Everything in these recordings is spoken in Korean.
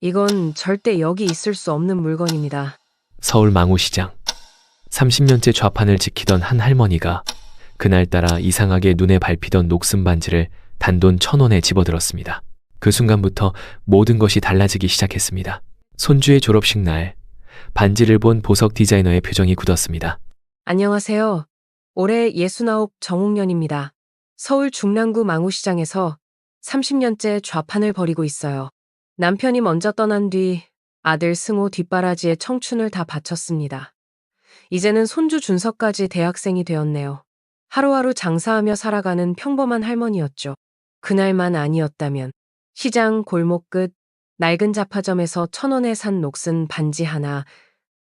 이건 절대 여기 있을 수 없는 물건입니다. 서울 망우시장. 30년째 좌판을 지키던 한 할머니가 그날따라 이상하게 눈에 밟히던 녹슨 반지를 단돈 1,000원에 집어들었습니다. 그 순간부터 모든 것이 달라지기 시작했습니다. 손주의 졸업식 날, 반지를 본 보석 디자이너의 표정이 굳었습니다. 안녕하세요. 올해 69 정옥년입니다. 서울 중랑구 망우시장에서 30년째 좌판을 벌이고 있어요. 남편이 먼저 떠난 뒤 아들 승호 뒷바라지에 청춘을 다 바쳤습니다. 이제는 손주 준서까지 대학생이 되었네요. 하루하루 장사하며 살아가는 평범한 할머니였죠. 그날만 아니었다면 시장 골목 끝 낡은 잡화점에서 1,000원에 산 녹슨 반지 하나,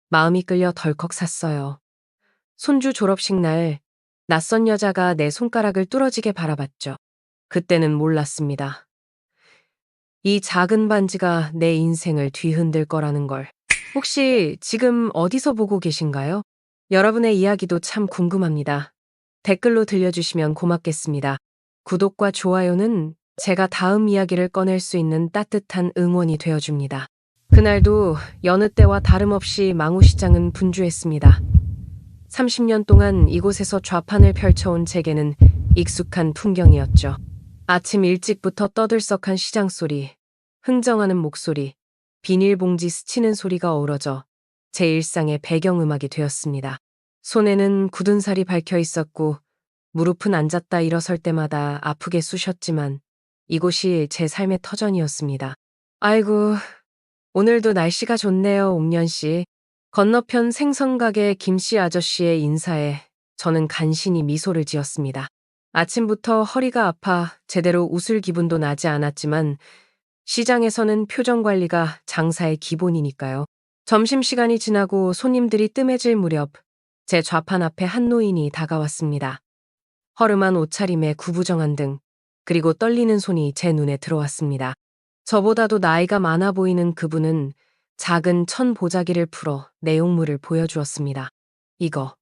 마음이 끌려 덜컥 샀어요. 손주 졸업식 날 낯선 여자가 내 손가락을 뚫어지게 바라봤죠. 그때는 몰랐습니다. 이 작은 반지가 내 인생을 뒤흔들 거라는 걸. 혹시 지금 어디서 보고 계신가요? 여러분의 이야기도 참 궁금합니다. 댓글로 들려주시면 고맙겠습니다. 구독과 좋아요는 제가 다음 이야기를 꺼낼 수 있는 따뜻한 응원이 되어줍니다. 그날도 여느 때와 다름없이 망우시장은 분주했습니다. 30년 동안 이곳에서 좌판을 펼쳐온 제게는 익숙한 풍경이었죠. 아침 일찍부터 떠들썩한 시장 소리, 흥정하는 목소리, 비닐봉지 스치는 소리가 어우러져 제 일상의 배경음악이 되었습니다. 손에는 굳은 살이 박혀 있었고 무릎은 앉았다 일어설 때마다 아프게 쑤셨지만 이곳이 제 삶의 터전이었습니다. 아이고, 오늘도 날씨가 좋네요, 옥년씨. 건너편 생선가게 김씨 아저씨의 인사에 저는 간신히 미소를 지었습니다. 아침부터 허리가 아파 제대로 웃을 기분도 나지 않았지만 시장에서는 표정 관리가 장사의 기본이니까요. 점심시간이 지나고 손님들이 뜸해질 무렵 제 좌판 앞에 한 노인이 다가왔습니다. 허름한 옷차림에 구부정한 등, 그리고 떨리는 손이 제 눈에 들어왔습니다. 저보다도 나이가 많아 보이는 그분은 작은 천 보자기를 풀어 내용물을 보여주었습니다. 이거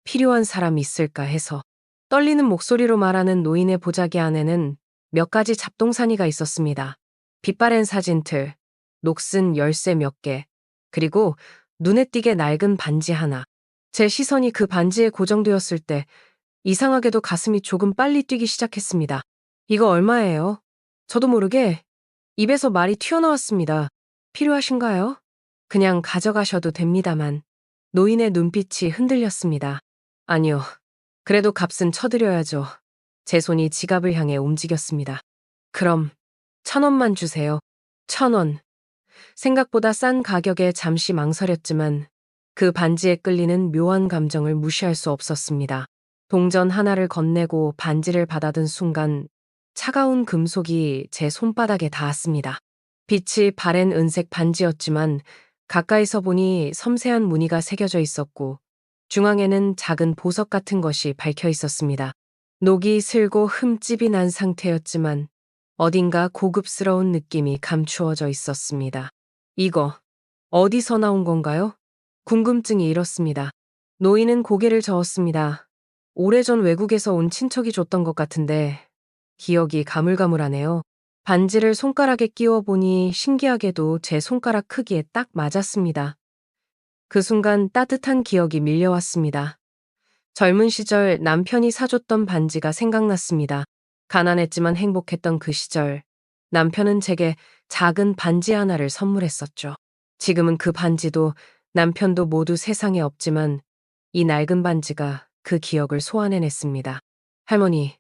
필요한 사람 있을까 해서. 떨리는 목소리로 말하는 노인의 보자기 안에는 몇 가지 잡동사니가 있었습니다. 빛바랜 사진틀, 녹슨 열쇠 몇 개, 그리고 눈에 띄게 낡은 반지 하나. 제 시선이 그 반지에 고정되었을 때 이상하게도 가슴이 조금 빨리 뛰기 시작했습니다. 이거 얼마예요? 저도 모르게 입에서 말이 튀어나왔습니다. 필요하신가요? 그냥 가져가셔도 됩니다만. 노인의 눈빛이 흔들렸습니다. 아니요. 그래도 값은 쳐드려야죠. 제 손이 지갑을 향해 움직였습니다. 그럼 1,000원만 주세요. 1,000원. 생각보다 싼 가격에 잠시 망설였지만 그 반지에 끌리는 묘한 감정을 무시할 수 없었습니다. 동전 하나를 건네고 반지를 받아든 순간 차가운 금속이 제 손바닥에 닿았습니다. 빛이 바랜 은색 반지였지만 가까이서 보니 섬세한 무늬가 새겨져 있었고 중앙에는 작은 보석 같은 것이 박혀 있었습니다. 녹이 슬고 흠집이 난 상태였지만 어딘가 고급스러운 느낌이 감추어져 있었습니다. 이거 어디서 나온 건가요? 궁금증이 일었습니다. 노인은 고개를 저었습니다. 오래전 외국에서 온 친척이 줬던 것 같은데 기억이 가물가물하네요. 반지를 손가락에 끼워 보니 신기하게도 제 손가락 크기에 딱 맞았습니다. 그 순간 따뜻한 기억이 밀려왔습니다. 젊은 시절 남편이 사줬던 반지가 생각났습니다. 가난했지만 행복했던 그 시절, 남편은 제게 작은 반지 하나를 선물했었죠. 지금은 그 반지도 남편도 모두 세상에 없지만 이 낡은 반지가 그 기억을 소환해냈습니다. 할머니,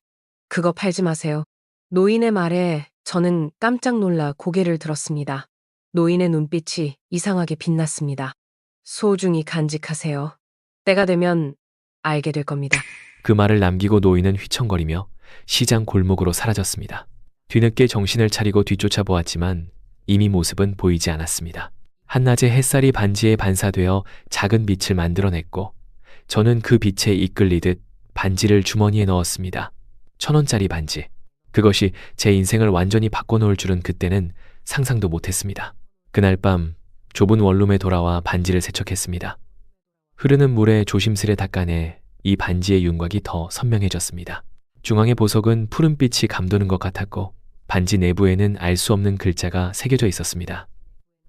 그거 팔지 마세요. 노인의 말에 저는 깜짝 놀라 고개를 들었습니다. 노인의 눈빛이 이상하게 빛났습니다. 소중히 간직하세요. 때가 되면 알게 될 겁니다. 그 말을 남기고 노인은 휘청거리며 시장 골목으로 사라졌습니다. 뒤늦게 정신을 차리고 뒤쫓아 보았지만 이미 모습은 보이지 않았습니다. 한낮의 햇살이 반지에 반사되어 작은 빛을 만들어냈고 저는 그 빛에 이끌리듯 반지를 주머니에 넣었습니다. 1,000원짜리 반지. 그것이 제 인생을 완전히 바꿔놓을 줄은 그때는 상상도 못했습니다. 그날 밤 좁은 원룸에 돌아와 반지를 세척했습니다. 흐르는 물에 조심스레 닦아내 이 반지의 윤곽이 더 선명해졌습니다. 중앙의 보석은 푸른빛이 감도는 것 같았고 반지 내부에는 알 수 없는 글자가 새겨져 있었습니다.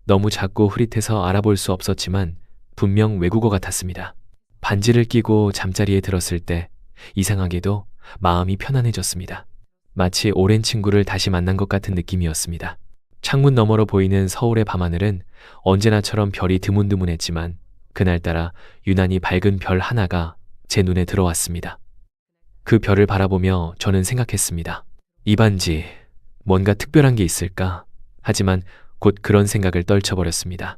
너무 작고 흐릿해서 알아볼 수 없었지만 분명 외국어 같았습니다. 반지를 끼고 잠자리에 들었을 때 이상하게도 마음이 편안해졌습니다. 마치 오랜 친구를 다시 만난 것 같은 느낌이었습니다. 창문 너머로 보이는 서울의 밤하늘은 언제나처럼 별이 드문드문했지만 그날따라 유난히 밝은 별 하나가 제 눈에 들어왔습니다. 그 별을 바라보며 저는 생각했습니다. 이 반지, 뭔가 특별한 게 있을까? 하지만 곧 그런 생각을 떨쳐버렸습니다.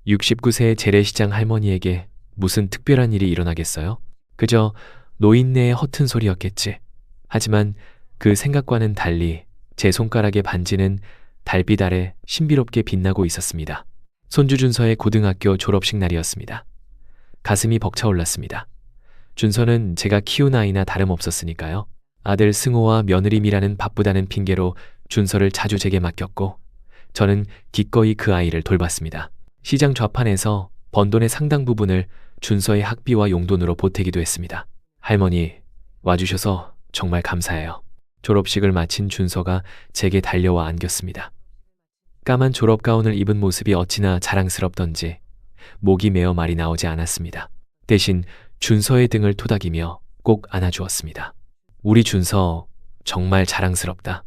69세의 재래시장 할머니에게 무슨 특별한 일이 일어나겠어요? 그저 노인네의 허튼 소리였겠지. 하지만 그 생각과는 달리 제 손가락의 반지는 달빛 아래 신비롭게 빛나고 있었습니다. 손주 준서의 고등학교 졸업식 날이었습니다. 가슴이 벅차올랐습니다. 준서는 제가 키운 아이나 다름없었으니까요. 아들 승호와 며느리 미라는 바쁘다는 핑계로 준서를 자주 제게 맡겼고 저는 기꺼이 그 아이를 돌봤습니다. 시장 좌판에서 번 돈의 상당 부분을 준서의 학비와 용돈으로 보태기도 했습니다. 할머니, 와주셔서 정말 감사해요. 졸업식을 마친 준서가 제게 달려와 안겼습니다. 까만 졸업가운을 입은 모습이 어찌나 자랑스럽던지 목이 메어 말이 나오지 않았습니다. 대신 준서의 등을 토닥이며 꼭 안아주었습니다. 우리 준서 정말 자랑스럽다.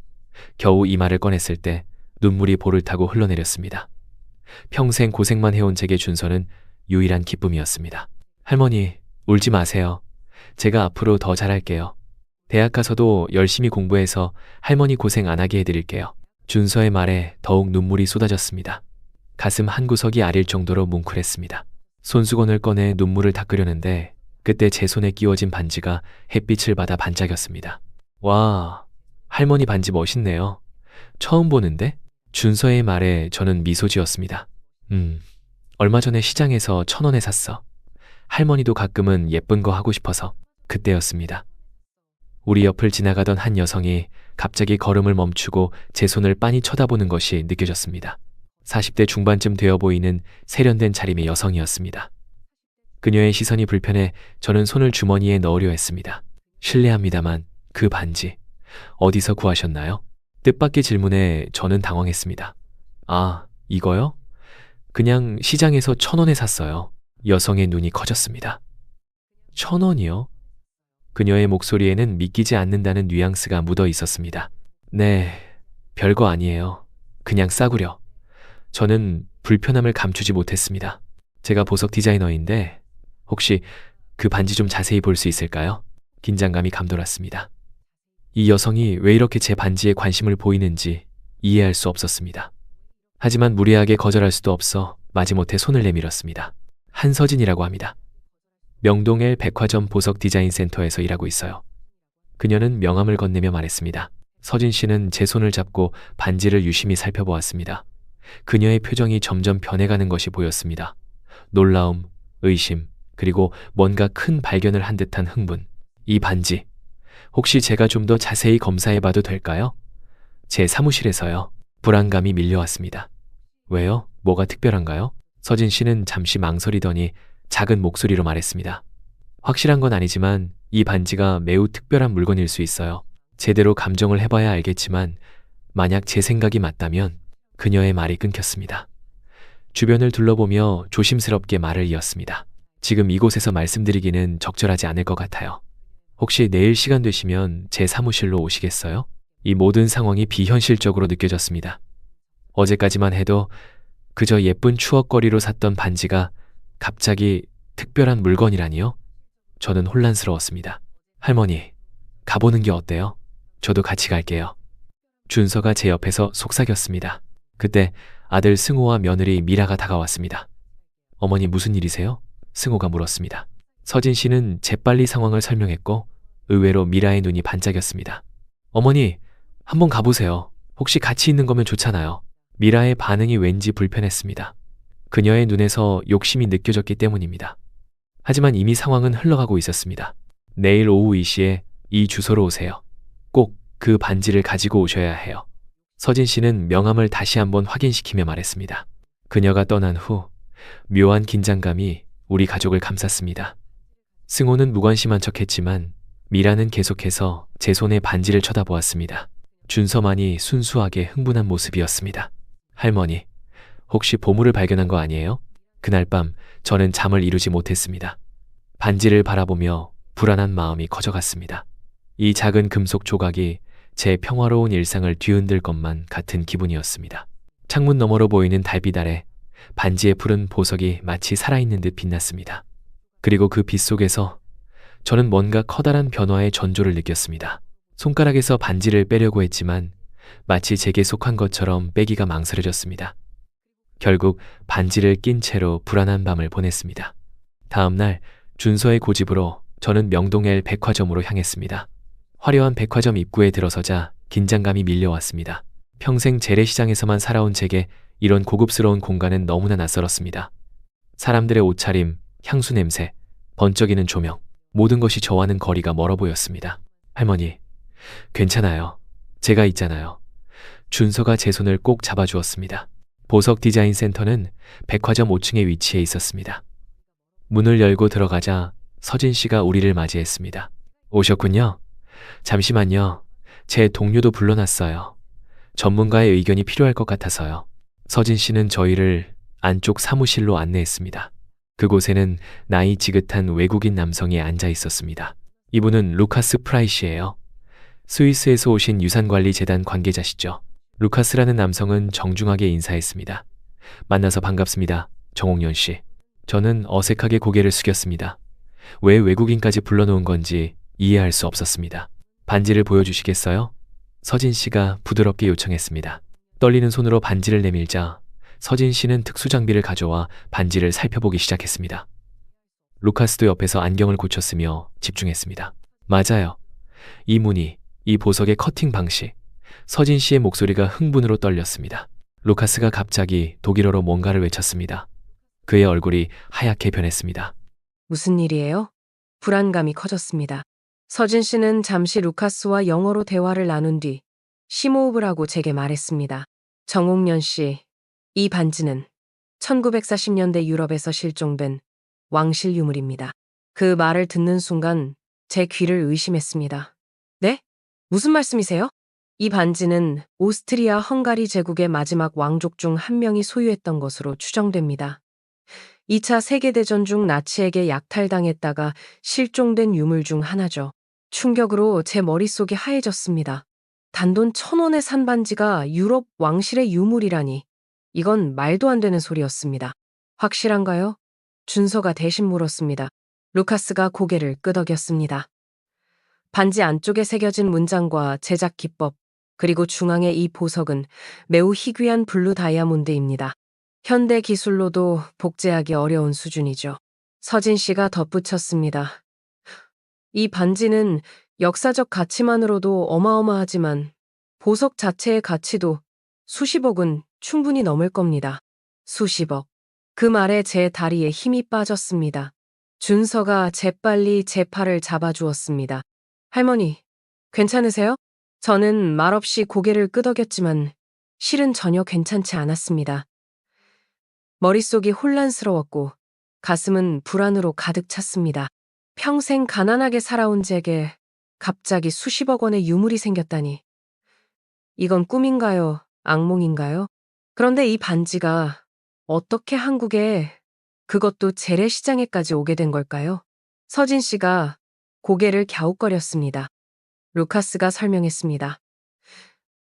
겨우 이 말을 꺼냈을 때 눈물이 볼을 타고 흘러내렸습니다. 평생 고생만 해온 제게 준서는 유일한 기쁨이었습니다. 할머니, 울지 마세요. 제가 앞으로 더 잘할게요. 대학 가서도 열심히 공부해서 할머니 고생 안 하게 해드릴게요. 준서의 말에 더욱 눈물이 쏟아졌습니다. 가슴 한 구석이 아릴 정도로 뭉클했습니다. 손수건을 꺼내 눈물을 닦으려는데 그때 제 손에 끼워진 반지가 햇빛을 받아 반짝였습니다. 와, 할머니 반지 멋있네요. 처음 보는데? 준서의 말에 저는 미소 지었습니다. 얼마 전에 시장에서 1,000원에 샀어. 할머니도 가끔은 예쁜 거 하고 싶어서. 그때였습니다. 우리 옆을 지나가던 한 여성이 갑자기 걸음을 멈추고 제 손을 빤히 쳐다보는 것이 느껴졌습니다. 40대 중반쯤 되어 보이는 세련된 차림의 여성이었습니다. 그녀의 시선이 불편해 저는 손을 주머니에 넣으려 했습니다. 실례합니다만 그 반지 어디서 구하셨나요? 뜻밖의 질문에 저는 당황했습니다. 아, 이거요? 그냥 시장에서 1,000원에 샀어요. 여성의 눈이 커졌습니다. 1,000원이요? 그녀의 목소리에는 믿기지 않는다는 뉘앙스가 묻어 있었습니다. 네, 별거 아니에요. 그냥 싸구려. 저는 불편함을 감추지 못했습니다. 제가 보석 디자이너인데 혹시 그 반지 좀 자세히 볼 수 있을까요? 긴장감이 감돌았습니다. 이 여성이 왜 이렇게 제 반지에 관심을 보이는지 이해할 수 없었습니다. 하지만 무리하게 거절할 수도 없어 마지못해 손을 내밀었습니다. 한서진이라고 합니다. 명동의 백화점 보석 디자인 센터에서 일하고 있어요. 그녀는 명함을 건네며 말했습니다. 서진 씨는 제 손을 잡고 반지를 유심히 살펴보았습니다. 그녀의 표정이 점점 변해가는 것이 보였습니다. 놀라움, 의심, 그리고 뭔가 큰 발견을 한 듯한 흥분. 이 반지, 혹시 제가 좀 더 자세히 검사해봐도 될까요? 제 사무실에서요. 불안감이 밀려왔습니다. 왜요? 뭐가 특별한가요? 서진 씨는 잠시 망설이더니 작은 목소리로 말했습니다. 확실한 건 아니지만 이 반지가 매우 특별한 물건일 수 있어요. 제대로 감정을 해봐야 알겠지만 만약 제 생각이 맞다면. 그녀의 말이 끊겼습니다. 주변을 둘러보며 조심스럽게 말을 이었습니다. 지금 이곳에서 말씀드리기는 적절하지 않을 것 같아요. 혹시 내일 시간 되시면 제 사무실로 오시겠어요? 이 모든 상황이 비현실적으로 느껴졌습니다. 어제까지만 해도 그저 예쁜 추억거리로 샀던 반지가 갑자기 특별한 물건이라니요? 저는 혼란스러웠습니다. 할머니, 가보는 게 어때요? 저도 같이 갈게요. 준서가 제 옆에서 속삭였습니다. 그때 아들 승호와 며느리 미라가 다가왔습니다. 어머니 무슨 일이세요? 승호가 물었습니다. 서진 씨는 재빨리 상황을 설명했고 의외로 미라의 눈이 반짝였습니다. 어머니, 한번 가보세요. 혹시 같이 있는 거면 좋잖아요. 미라의 반응이 왠지 불편했습니다. 그녀의 눈에서 욕심이 느껴졌기 때문입니다. 하지만 이미 상황은 흘러가고 있었습니다. 내일 오후 2시에 이 주소로 오세요. 꼭 그 반지를 가지고 오셔야 해요. 서진 씨는 명함을 다시 한번 확인시키며 말했습니다. 그녀가 떠난 후 묘한 긴장감이 우리 가족을 감쌌습니다. 승호는 무관심한 척했지만 미라는 계속해서 제 손에 반지를 쳐다보았습니다. 준서만이 순수하게 흥분한 모습이었습니다. 할머니, 혹시 보물을 발견한 거 아니에요? 그날 밤 저는 잠을 이루지 못했습니다. 반지를 바라보며 불안한 마음이 커져갔습니다. 이 작은 금속 조각이 제 평화로운 일상을 뒤흔들 것만 같은 기분이었습니다. 창문 너머로 보이는 달빛 아래 반지의 푸른 보석이 마치 살아있는 듯 빛났습니다. 그리고 그 빛 속에서 저는 뭔가 커다란 변화의 전조를 느꼈습니다. 손가락에서 반지를 빼려고 했지만 마치 제게 속한 것처럼 빼기가 망설여졌습니다. 결국 반지를 낀 채로 불안한 밤을 보냈습니다. 다음 날 준서의 고집으로 저는 명동엘 백화점으로 향했습니다. 화려한 백화점 입구에 들어서자 긴장감이 밀려왔습니다. 평생 재래시장에서만 살아온 제게 이런 고급스러운 공간은 너무나 낯설었습니다. 사람들의 옷차림, 향수 냄새, 번쩍이는 조명, 모든 것이 저와는 거리가 멀어 보였습니다. 할머니, 괜찮아요. 제가 있잖아요. 준서가 제 손을 꼭 잡아주었습니다. 보석 디자인 센터는 백화점 5층에 위치해 있었습니다. 문을 열고 들어가자 서진 씨가 우리를 맞이했습니다. 오셨군요. 잠시만요. 제 동료도 불러놨어요. 전문가의 의견이 필요할 것 같아서요. 서진 씨는 저희를 안쪽 사무실로 안내했습니다. 그곳에는 나이 지긋한 외국인 남성이 앉아 있었습니다. 이분은 루카스 프라이시예요. 스위스에서 오신 유산관리재단 관계자시죠. 루카스라는 남성은 정중하게 인사했습니다. 만나서 반갑습니다. 정옥년 씨. 저는 어색하게 고개를 숙였습니다. 왜 외국인까지 불러놓은 건지 이해할 수 없었습니다. 반지를 보여주시겠어요? 서진 씨가 부드럽게 요청했습니다. 떨리는 손으로 반지를 내밀자 서진 씨는 특수장비를 가져와 반지를 살펴보기 시작했습니다. 루카스도 옆에서 안경을 고쳤으며 집중했습니다. 맞아요. 이 무늬, 이 보석의 커팅 방식. 서진 씨의 목소리가 흥분으로 떨렸습니다. 루카스가 갑자기 독일어로 뭔가를 외쳤습니다. 그의 얼굴이 하얗게 변했습니다. 무슨 일이에요? 불안감이 커졌습니다. 서진 씨는 잠시 루카스와 영어로 대화를 나눈 뒤 심호흡을 하고 제게 말했습니다. 정옥년 씨, 이 반지는 1940년대 유럽에서 실종된 왕실 유물입니다. 그 말을 듣는 순간 제 귀를 의심했습니다. 네? 무슨 말씀이세요? 이 반지는 오스트리아 헝가리 제국의 마지막 왕족 중 한 명이 소유했던 것으로 추정됩니다. 2차 세계대전 중 나치에게 약탈당했다가 실종된 유물 중 하나죠. 충격으로 제 머릿속이 하얘졌습니다. 단돈 1,000원의 산 반지가 유럽 왕실의 유물이라니. 이건 말도 안 되는 소리였습니다. 확실한가요? 준서가 대신 물었습니다. 루카스가 고개를 끄덕였습니다. 반지 안쪽에 새겨진 문장과 제작 기법, 그리고 중앙의 이 보석은 매우 희귀한 블루 다이아몬드입니다. 현대 기술로도 복제하기 어려운 수준이죠. 서진 씨가 덧붙였습니다. 이 반지는 역사적 가치만으로도 어마어마하지만 보석 자체의 가치도 수십억은 충분히 넘을 겁니다. 수십억. 그 말에 제 다리에 힘이 빠졌습니다. 준서가 재빨리 제 팔을 잡아주었습니다. 할머니, 괜찮으세요? 저는 말없이 고개를 끄덕였지만 실은 전혀 괜찮지 않았습니다. 머릿속이 혼란스러웠고 가슴은 불안으로 가득 찼습니다. 평생 가난하게 살아온 제게 갑자기 수십억 원의 유물이 생겼다니. 이건 꿈인가요? 악몽인가요? 그런데 이 반지가 어떻게 한국에, 그것도 재래시장에까지 오게 된 걸까요? 서진 씨가 고개를 갸웃거렸습니다. 루카스가 설명했습니다.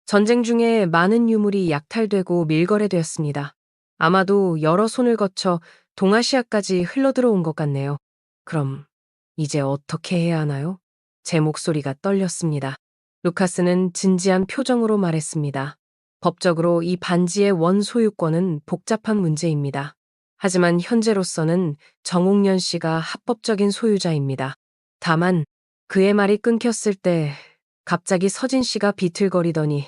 전쟁 중에 많은 유물이 약탈되고 밀거래되었습니다. 아마도 여러 손을 거쳐 동아시아까지 흘러들어온 것 같네요. 그럼 이제 어떻게 해야 하나요? 제 목소리가 떨렸습니다. 루카스는 진지한 표정으로 말했습니다. 법적으로 이 반지의 원소유권은 복잡한 문제입니다. 하지만 현재로서는 정옥년 씨가 합법적인 소유자입니다. 다만 그의 말이 끊겼을 때 갑자기 서진 씨가 비틀거리더니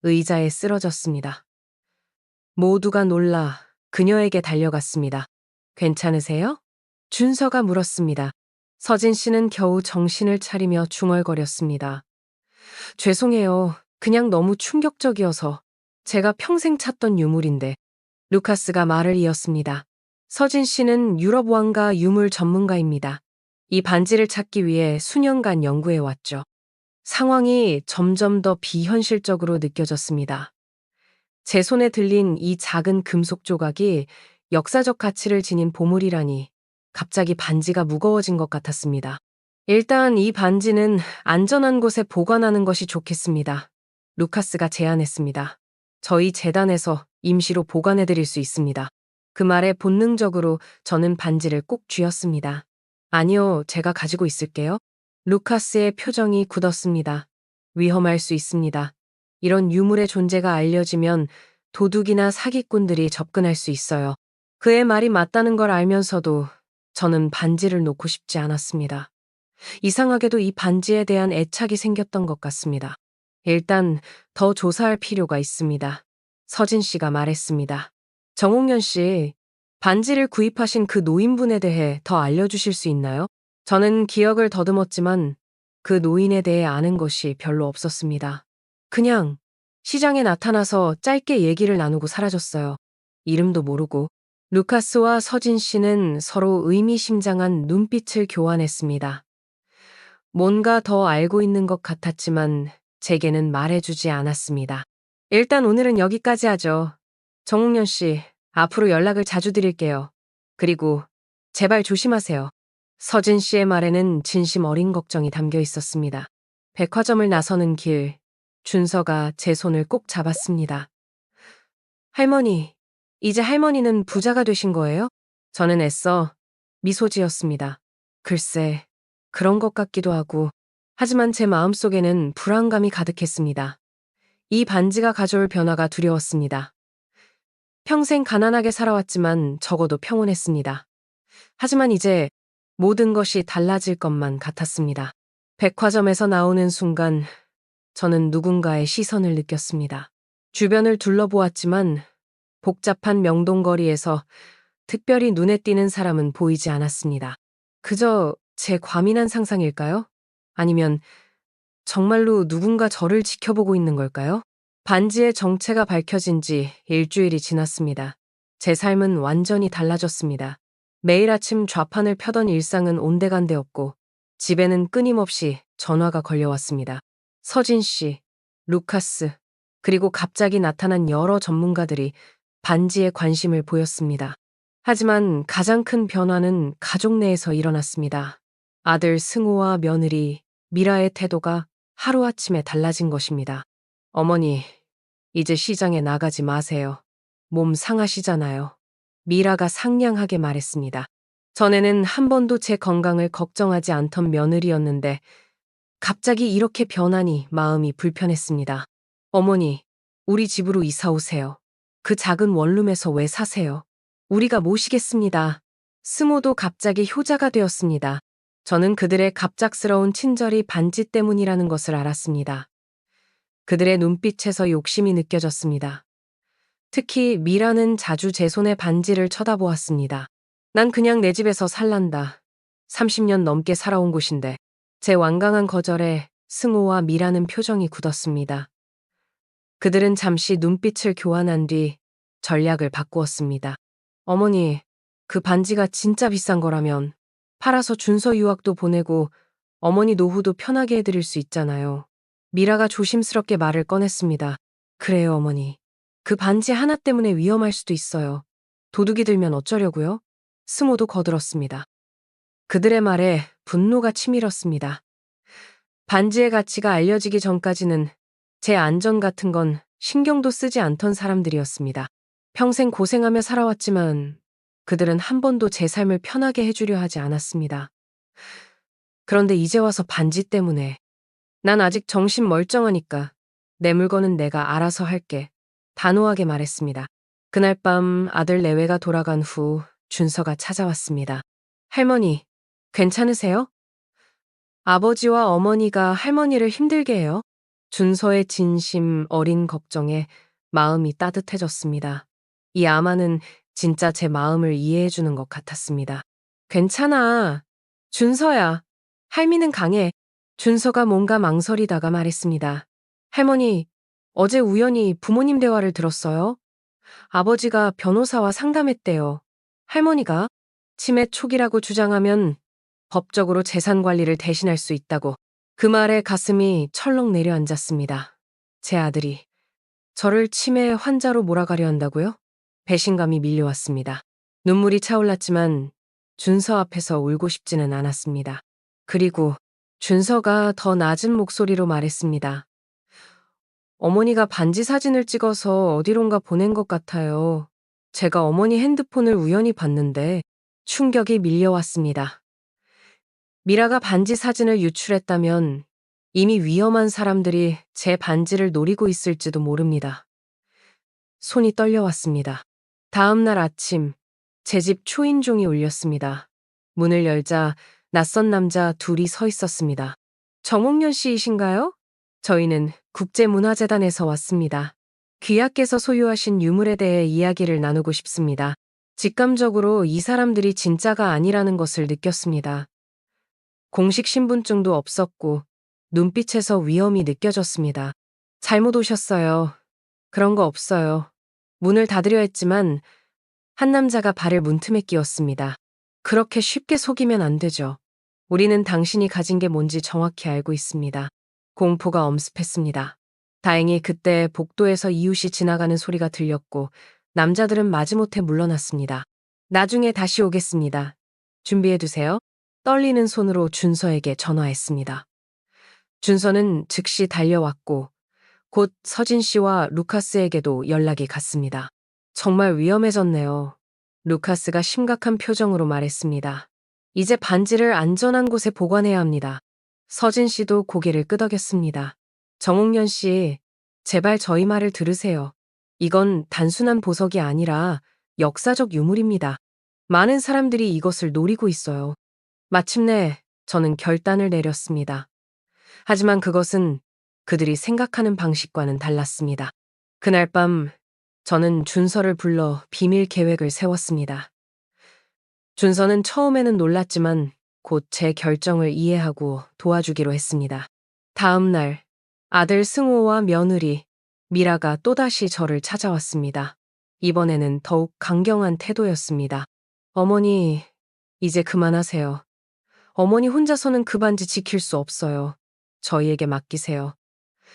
의자에 쓰러졌습니다. 모두가 놀라 그녀에게 달려갔습니다. 괜찮으세요? 준서가 물었습니다. 서진 씨는 겨우 정신을 차리며 중얼거렸습니다. 죄송해요. 그냥 너무 충격적이어서. 제가 평생 찾던 유물인데. 루카스가 말을 이었습니다. 서진 씨는 유럽 왕가 유물 전문가입니다. 이 반지를 찾기 위해 수년간 연구해왔죠. 상황이 점점 더 비현실적으로 느껴졌습니다. 제 손에 들린 이 작은 금속 조각이 역사적 가치를 지닌 보물이라니 갑자기 반지가 무거워진 것 같았습니다. 일단 이 반지는 안전한 곳에 보관하는 것이 좋겠습니다. 루카스가 제안했습니다. 저희 재단에서 임시로 보관해 드릴 수 있습니다. 그 말에 본능적으로 저는 반지를 꼭 쥐었습니다. 아니요, 제가 가지고 있을게요. 루카스의 표정이 굳었습니다. 위험할 수 있습니다. 이런 유물의 존재가 알려지면 도둑이나 사기꾼들이 접근할 수 있어요. 그의 말이 맞다는 걸 알면서도 저는 반지를 놓고 싶지 않았습니다. 이상하게도 이 반지에 대한 애착이 생겼던 것 같습니다. 일단 더 조사할 필요가 있습니다. 서진 씨가 말했습니다. 정홍련 씨, 반지를 구입하신 그 노인분에 대해 더 알려주실 수 있나요? 저는 기억을 더듬었지만 그 노인에 대해 아는 것이 별로 없었습니다. 그냥 시장에 나타나서 짧게 얘기를 나누고 사라졌어요. 이름도 모르고. 루카스와 서진 씨는 서로 의미심장한 눈빛을 교환했습니다. 뭔가 더 알고 있는 것 같았지만 제게는 말해주지 않았습니다. 일단 오늘은 여기까지 하죠. 정홍련 씨, 앞으로 연락을 자주 드릴게요. 그리고 제발 조심하세요. 서진 씨의 말에는 진심 어린 걱정이 담겨 있었습니다. 백화점을 나서는 길, 준서가 제 손을 꼭 잡았습니다. 할머니, 이제 할머니는 부자가 되신 거예요? 저는 애써 미소 지었습니다. 글쎄, 그런 것 같기도 하고, 하지만 제 마음속에는 불안감이 가득했습니다. 이 반지가 가져올 변화가 두려웠습니다. 평생 가난하게 살아왔지만 적어도 평온했습니다. 하지만 이제 모든 것이 달라질 것만 같았습니다. 백화점에서 나오는 순간 저는 누군가의 시선을 느꼈습니다. 주변을 둘러보았지만 복잡한 명동거리에서 특별히 눈에 띄는 사람은 보이지 않았습니다. 그저 제 과민한 상상일까요? 아니면 정말로 누군가 저를 지켜보고 있는 걸까요? 반지의 정체가 밝혀진 지 일주일이 지났습니다. 제 삶은 완전히 달라졌습니다. 매일 아침 좌판을 펴던 일상은 온데간데없고 집에는 끊임없이 전화가 걸려왔습니다. 서진 씨, 루카스, 그리고 갑자기 나타난 여러 전문가들이 반지에 관심을 보였습니다. 하지만 가장 큰 변화는 가족 내에서 일어났습니다. 아들 승호와 며느리 미라의 태도가 하루아침에 달라진 것입니다. 어머니, 이제 시장에 나가지 마세요. 몸 상하시잖아요. 미라가 상냥하게 말했습니다. 전에는 한 번도 제 건강을 걱정하지 않던 며느리였는데 갑자기 이렇게 변하니 마음이 불편했습니다. 어머니, 우리 집으로 이사 오세요. 그 작은 원룸에서 왜 사세요? 우리가 모시겠습니다. 승호도 갑자기 효자가 되었습니다. 저는 그들의 갑작스러운 친절이 반지 때문이라는 것을 알았습니다. 그들의 눈빛에서 욕심이 느껴졌습니다. 특히 미라는 자주 제 손에 반지를 쳐다보았습니다. 난 그냥 내 집에서 살란다. 30년 넘게 살아온 곳인데. 제 완강한 거절에 승호와 미라는 표정이 굳었습니다. 그들은 잠시 눈빛을 교환한 뒤 전략을 바꾸었습니다. 어머니, 그 반지가 진짜 비싼 거라면 팔아서 준서 유학도 보내고 어머니 노후도 편하게 해드릴 수 있잖아요. 미라가 조심스럽게 말을 꺼냈습니다. 그래요, 어머니. 그 반지 하나 때문에 위험할 수도 있어요. 도둑이 들면 어쩌려고요? 승호도 거들었습니다. 그들의 말에 분노가 치밀었습니다. 반지의 가치가 알려지기 전까지는 제 안전 같은 건 신경도 쓰지 않던 사람들이었습니다. 평생 고생하며 살아왔지만 그들은 한 번도 제 삶을 편하게 해주려 하지 않았습니다. 그런데 이제 와서 반지 때문에 난 아직 정신 멀쩡하니까 내 물건은 내가 알아서 할게. 단호하게 말했습니다. 그날 밤 아들 내외가 돌아간 후 준서가 찾아왔습니다. 할머니, 괜찮으세요? 아버지와 어머니가 할머니를 힘들게 해요. 준서의 진심 어린 걱정에 마음이 따뜻해졌습니다. 이 아마는 진짜 제 마음을 이해해주는 것 같았습니다. 괜찮아. 준서야. 할미는 강해. 준서가 뭔가 망설이다가 말했습니다. 할머니, 어제 우연히 부모님 대화를 들었어요. 아버지가 변호사와 상담했대요. 할머니가 치매 초기라고 주장하면 법적으로 재산 관리를 대신할 수 있다고. 그 말에 가슴이 철렁 내려앉았습니다. 제 아들이 저를 치매 환자로 몰아가려 한다고요? 배신감이 밀려왔습니다. 눈물이 차올랐지만 준서 앞에서 울고 싶지는 않았습니다. 그리고 준서가 더 낮은 목소리로 말했습니다. 어머니가 반지 사진을 찍어서 어디론가 보낸 것 같아요. 제가 어머니 핸드폰을 우연히 봤는데 충격이 밀려왔습니다. 미라가 반지 사진을 유출했다면 이미 위험한 사람들이 제 반지를 노리고 있을지도 모릅니다. 손이 떨려왔습니다. 다음 날 아침, 제 집 초인종이 울렸습니다. 문을 열자 낯선 남자 둘이 서 있었습니다. 정옥년 씨이신가요? 저희는 국제문화재단에서 왔습니다. 귀하께서 소유하신 유물에 대해 이야기를 나누고 싶습니다. 직감적으로 이 사람들이 진짜가 아니라는 것을 느꼈습니다. 공식 신분증도 없었고 눈빛에서 위험이 느껴졌습니다. 잘못 오셨어요. 그런 거 없어요. 문을 닫으려 했지만 한 남자가 발을 문틈에 끼웠습니다. 그렇게 쉽게 속이면 안 되죠. 우리는 당신이 가진 게 뭔지 정확히 알고 있습니다. 공포가 엄습했습니다. 다행히 그때 복도에서 이웃이 지나가는 소리가 들렸고 남자들은 마지못해 물러났습니다. 나중에 다시 오겠습니다. 준비해두세요. 떨리는 손으로 준서에게 전화했습니다. 준서는 즉시 달려왔고 곧 서진 씨와 루카스에게도 연락이 갔습니다. 정말 위험해졌네요. 루카스가 심각한 표정으로 말했습니다. 이제 반지를 안전한 곳에 보관해야 합니다. 서진 씨도 고개를 끄덕였습니다. 정옥년 씨, 제발 저희 말을 들으세요. 이건 단순한 보석이 아니라 역사적 유물입니다. 많은 사람들이 이것을 노리고 있어요. 마침내 저는 결단을 내렸습니다. 하지만 그것은 그들이 생각하는 방식과는 달랐습니다. 그날 밤 저는 준서를 불러 비밀 계획을 세웠습니다. 준서는 처음에는 놀랐지만 곧 제 결정을 이해하고 도와주기로 했습니다. 다음 날 아들 승호와 며느리 미라가 또다시 저를 찾아왔습니다. 이번에는 더욱 강경한 태도였습니다. 어머니, 이제 그만하세요. 어머니 혼자서는 그 반지 지킬 수 없어요. 저희에게 맡기세요.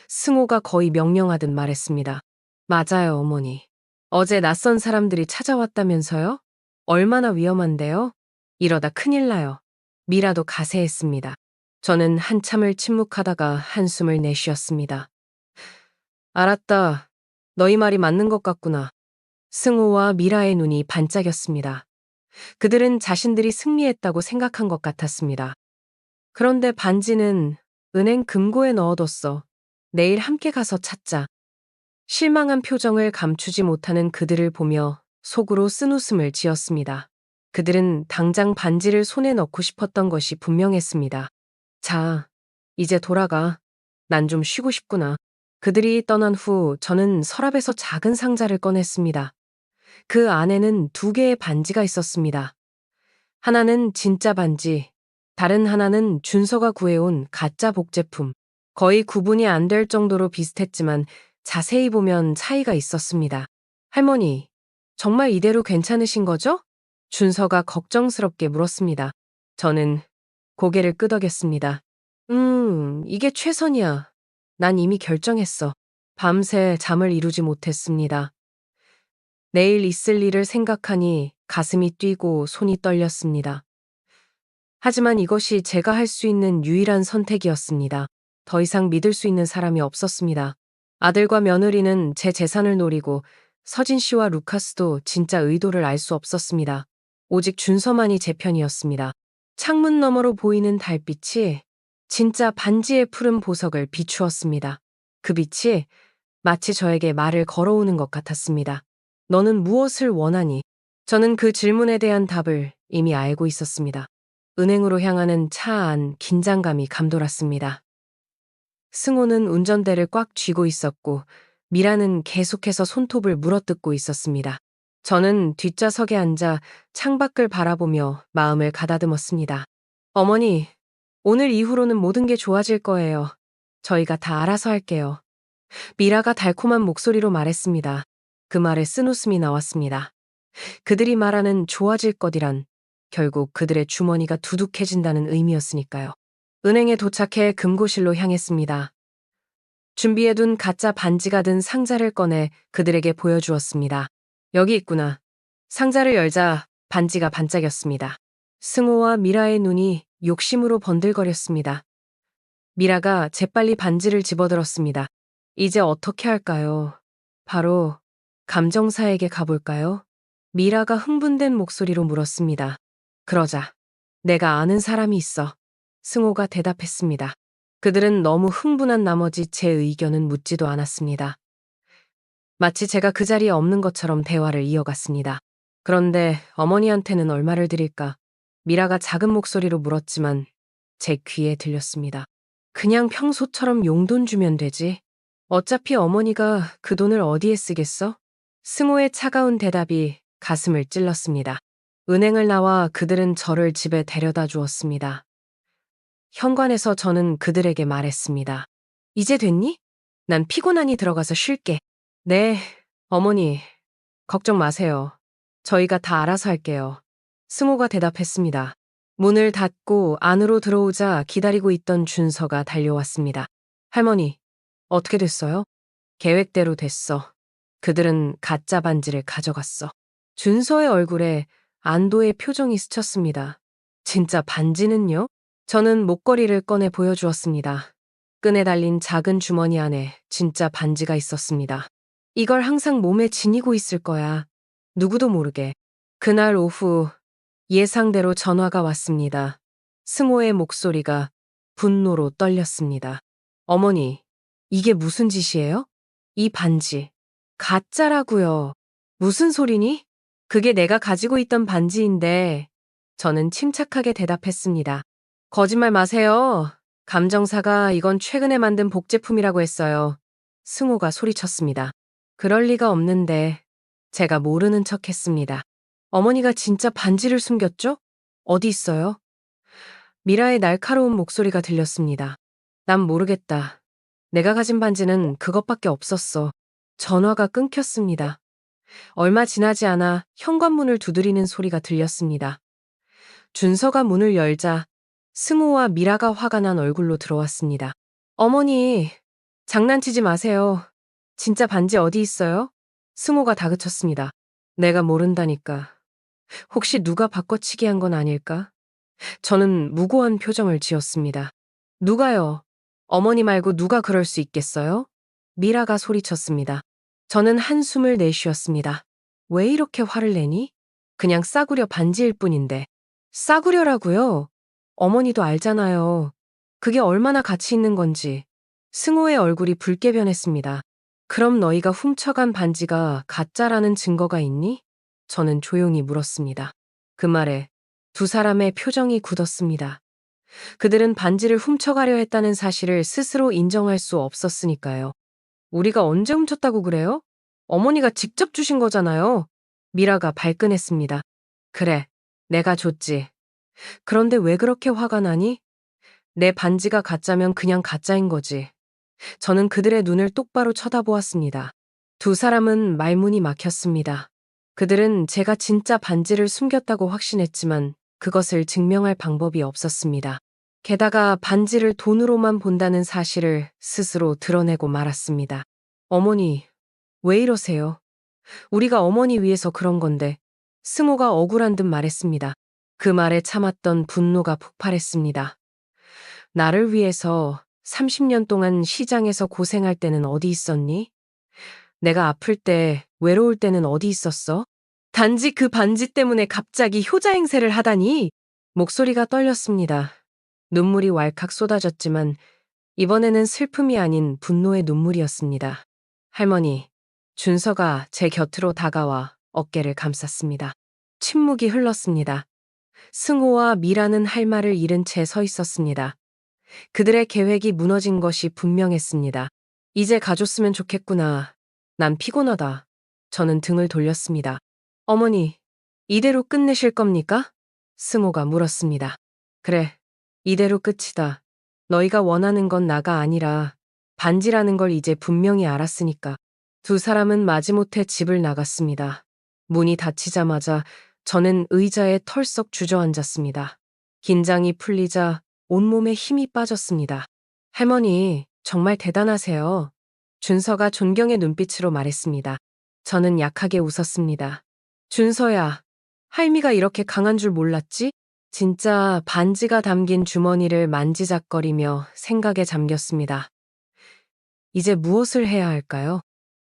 승호가 거의 명령하듯 말했습니다. 맞아요, 어머니. 어제 낯선 사람들이 찾아왔다면서요? 얼마나 위험한데요? 이러다 큰일 나요. 미라도 가세했습니다. 저는 한참을 침묵하다가 한숨을 내쉬었습니다. 알았다. 너희 말이 맞는 것 같구나. 승호와 미라의 눈이 반짝였습니다. 그들은 자신들이 승리했다고 생각한 것 같았습니다. 그런데 반지는 은행 금고에 넣어뒀어. 내일 함께 가서 찾자. 실망한 표정을 감추지 못하는 그들을 보며 속으로 쓴웃음을 지었습니다. 그들은 당장 반지를 손에 넣고 싶었던 것이 분명했습니다. 자, 이제 돌아가. 난 좀 쉬고 싶구나. 그들이 떠난 후 저는 서랍에서 작은 상자를 꺼냈습니다. 그 안에는 2개의 반지가 있었습니다. 하나는 진짜 반지, 다른 하나는 준서가 구해온 가짜 복제품. 거의 구분이 안 될 정도로 비슷했지만 자세히 보면 차이가 있었습니다. 할머니, 정말 이대로 괜찮으신 거죠? 준서가 걱정스럽게 물었습니다. 저는 고개를 끄덕였습니다. 이게 최선이야. 난 이미 결정했어. 밤새 잠을 이루지 못했습니다. 내일 있을 일을 생각하니 가슴이 뛰고 손이 떨렸습니다. 하지만 이것이 제가 할 수 있는 유일한 선택이었습니다. 더 이상 믿을 수 있는 사람이 없었습니다. 아들과 며느리는 제 재산을 노리고 서진 씨와 루카스도 진짜 의도를 알 수 없었습니다. 오직 준서만이 제 편이었습니다. 창문 너머로 보이는 달빛이 진짜 반지의 푸른 보석을 비추었습니다. 그 빛이 마치 저에게 말을 걸어오는 것 같았습니다. 너는 무엇을 원하니? 저는 그 질문에 대한 답을 이미 알고 있었습니다. 은행으로 향하는 차 안 긴장감이 감돌았습니다. 승호는 운전대를 꽉 쥐고 있었고 미라는 계속해서 손톱을 물어뜯고 있었습니다. 저는 뒷좌석에 앉아 창밖을 바라보며 마음을 가다듬었습니다. 어머니, 오늘 이후로는 모든 게 좋아질 거예요. 저희가 다 알아서 할게요. 미라가 달콤한 목소리로 말했습니다. 그 말에 쓴웃음이 나왔습니다. 그들이 말하는 좋아질 것이란 결국 그들의 주머니가 두둑해진다는 의미였으니까요. 은행에 도착해 금고실로 향했습니다. 준비해둔 가짜 반지가 든 상자를 꺼내 그들에게 보여주었습니다. 여기 있구나. 상자를 열자 반지가 반짝였습니다. 승호와 미라의 눈이 욕심으로 번들거렸습니다. 미라가 재빨리 반지를 집어들었습니다. 이제 어떻게 할까요? 바로 감정사에게 가볼까요? 미라가 흥분된 목소리로 물었습니다. 그러자 내가 아는 사람이 있어. 승호가 대답했습니다. 그들은 너무 흥분한 나머지 제 의견은 묻지도 않았습니다. 마치 제가 그 자리에 없는 것처럼 대화를 이어갔습니다. 그런데 어머니한테는 얼마를 드릴까? 미라가 작은 목소리로 물었지만 제 귀에 들렸습니다. 그냥 평소처럼 용돈 주면 되지. 어차피 어머니가 그 돈을 어디에 쓰겠어? 승호의 차가운 대답이 가슴을 찔렀습니다. 은행을 나와 그들은 저를 집에 데려다 주었습니다. 현관에서 저는 그들에게 말했습니다. 이제 됐니? 난 피곤하니 들어가서 쉴게. 네, 어머니, 걱정 마세요. 저희가 다 알아서 할게요. 승호가 대답했습니다. 문을 닫고 안으로 들어오자 기다리고 있던 준서가 달려왔습니다. 할머니, 어떻게 됐어요? 계획대로 됐어. 그들은 가짜 반지를 가져갔어. 준서의 얼굴에 안도의 표정이 스쳤습니다. 진짜 반지는요? 저는 목걸이를 꺼내 보여주었습니다. 끈에 달린 작은 주머니 안에 진짜 반지가 있었습니다. 이걸 항상 몸에 지니고 있을 거야. 누구도 모르게. 그날 오후 예상대로 전화가 왔습니다. 승호의 목소리가 분노로 떨렸습니다. 어머니, 이게 무슨 짓이에요? 이 반지. 가짜라고요. 무슨 소리니? 그게 내가 가지고 있던 반지인데. 저는 침착하게 대답했습니다. 거짓말 마세요. 감정사가 이건 최근에 만든 복제품이라고 했어요. 승호가 소리쳤습니다. 그럴 리가 없는데 제가 모르는 척했습니다. 어머니가 진짜 반지를 숨겼죠? 어디 있어요? 미라의 날카로운 목소리가 들렸습니다. 난 모르겠다. 내가 가진 반지는 그것밖에 없었어. 전화가 끊겼습니다. 얼마 지나지 않아 현관문을 두드리는 소리가 들렸습니다. 준서가 문을 열자 승호와 미라가 화가 난 얼굴로 들어왔습니다. 어머니, 장난치지 마세요. 진짜 반지 어디 있어요? 승호가 다그쳤습니다. 내가 모른다니까. 혹시 누가 바꿔치기 한 건 아닐까? 저는 무고한 표정을 지었습니다. 누가요? 어머니 말고 누가 그럴 수 있겠어요? 미라가 소리쳤습니다. 저는 한숨을 내쉬었습니다. 왜 이렇게 화를 내니? 그냥 싸구려 반지일 뿐인데. 싸구려라고요? 어머니도 알잖아요. 그게 얼마나 가치 있는 건지. 승호의 얼굴이 붉게 변했습니다. 그럼 너희가 훔쳐간 반지가 가짜라는 증거가 있니? 저는 조용히 물었습니다. 그 말에 두 사람의 표정이 굳었습니다. 그들은 반지를 훔쳐가려 했다는 사실을 스스로 인정할 수 없었으니까요. 우리가 언제 훔쳤다고 그래요? 어머니가 직접 주신 거잖아요. 미라가 발끈했습니다. 그래, 내가 줬지. 그런데 왜 그렇게 화가 나니? 내 반지가 가짜면 그냥 가짜인 거지. 저는 그들의 눈을 똑바로 쳐다보았습니다. 두 사람은 말문이 막혔습니다. 그들은 제가 진짜 반지를 숨겼다고 확신했지만 그것을 증명할 방법이 없었습니다. 게다가 반지를 돈으로만 본다는 사실을 스스로 드러내고 말았습니다. 어머니, 왜 이러세요? 우리가 어머니 위해서 그런 건데. 승호가 억울한 듯 말했습니다. 그 말에 참았던 분노가 폭발했습니다. 나를 위해서 30년 동안 시장에서 고생할 때는 어디 있었니? 내가 아플 때, 외로울 때는 어디 있었어? 단지 그 반지 때문에 갑자기 효자 행세를 하다니. 목소리가 떨렸습니다. 눈물이 왈칵 쏟아졌지만 이번에는 슬픔이 아닌 분노의 눈물이었습니다. 할머니, 준서가 제 곁으로 다가와 어깨를 감쌌습니다. 침묵이 흘렀습니다. 승호와 미라는 할 말을 잃은 채 서 있었습니다. 그들의 계획이 무너진 것이 분명했습니다. 이제 가줬으면 좋겠구나. 난 피곤하다. 저는 등을 돌렸습니다. 어머니, 이대로 끝내실 겁니까? 승호가 물었습니다. 그래, 이대로 끝이다. 너희가 원하는 건 나가 아니라 반지라는 걸 이제 분명히 알았으니까. 두 사람은 마지못해 집을 나갔습니다. 문이 닫히자마자 저는 의자에 털썩 주저앉았습니다. 긴장이 풀리자 온몸에 힘이 빠졌습니다. 할머니, 정말 대단하세요. 준서가 존경의 눈빛으로 말했습니다. 저는 약하게 웃었습니다. 준서야, 할미가 이렇게 강한 줄 몰랐지? 진짜 반지가 담긴 주머니를 만지작거리며 생각에 잠겼습니다. 이제 무엇을 해야 할까요?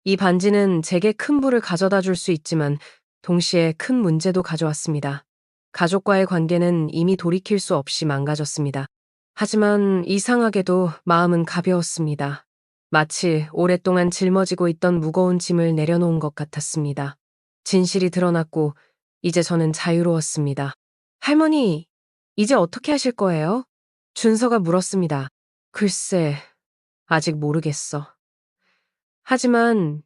이 반지는 제게 큰 부를 가져다 줄 수 있지만 동시에 큰 문제도 가져왔습니다. 가족과의 관계는 이미 돌이킬 수 없이 망가졌습니다. 하지만 이상하게도 마음은 가벼웠습니다. 마치 오랫동안 짊어지고 있던 무거운 짐을 내려놓은 것 같았습니다. 진실이 드러났고 이제 저는 자유로웠습니다. 할머니, 이제 어떻게 하실 거예요? 준서가 물었습니다. 글쎄, 아직 모르겠어. 하지만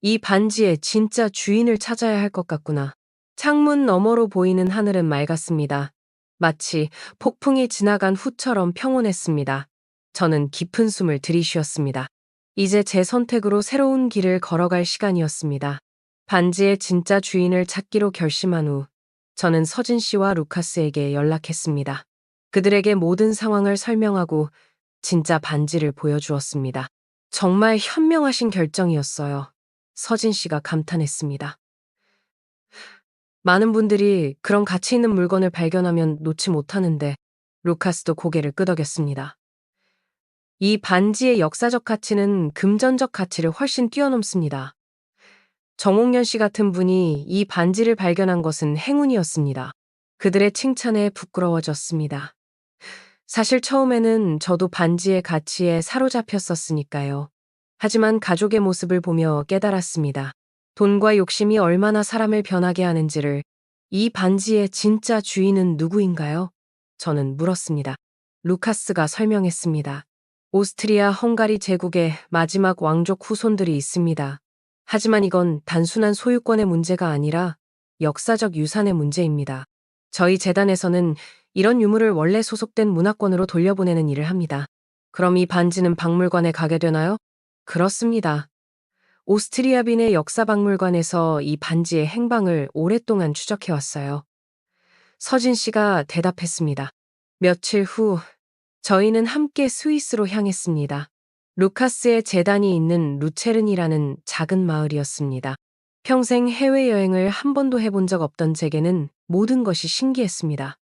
이 반지의 진짜 주인을 찾아야 할 것 같구나. 창문 너머로 보이는 하늘은 맑았습니다. 마치 폭풍이 지나간 후처럼 평온했습니다. 저는 깊은 숨을 들이쉬었습니다. 이제 제 선택으로 새로운 길을 걸어갈 시간이었습니다. 반지의 진짜 주인을 찾기로 결심한 후 저는 서진 씨와 루카스에게 연락했습니다. 그들에게 모든 상황을 설명하고 진짜 반지를 보여주었습니다. 정말 현명하신 결정이었어요. 서진 씨가 감탄했습니다. 많은 분들이 그런 가치 있는 물건을 발견하면 놓지 못하는데 루카스도 고개를 끄덕였습니다. 이 반지의 역사적 가치는 금전적 가치를 훨씬 뛰어넘습니다. 정옥년 씨 같은 분이 이 반지를 발견한 것은 행운이었습니다. 그들의 칭찬에 부끄러워졌습니다. 사실 처음에는 저도 반지의 가치에 사로잡혔었으니까요. 하지만 가족의 모습을 보며 깨달았습니다. 돈과 욕심이 얼마나 사람을 변하게 하는지를. 이 반지의 진짜 주인은 누구인가요? 저는 물었습니다. 루카스가 설명했습니다. 오스트리아 헝가리 제국의 마지막 왕족 후손들이 있습니다. 하지만 이건 단순한 소유권의 문제가 아니라 역사적 유산의 문제입니다. 저희 재단에서는 이런 유물을 원래 소속된 문화권으로 돌려보내는 일을 합니다. 그럼 이 반지는 박물관에 가게 되나요? 그렇습니다. 오스트리아빈의 역사박물관에서 이 반지의 행방을 오랫동안 추적해왔어요. 서진 씨가 대답했습니다. 며칠 후 저희는 함께 스위스로 향했습니다. 루카스의 재단이 있는 루체른이라는 작은 마을이었습니다. 평생 해외여행을 한 번도 해본 적 없던 제게는 모든 것이 신기했습니다.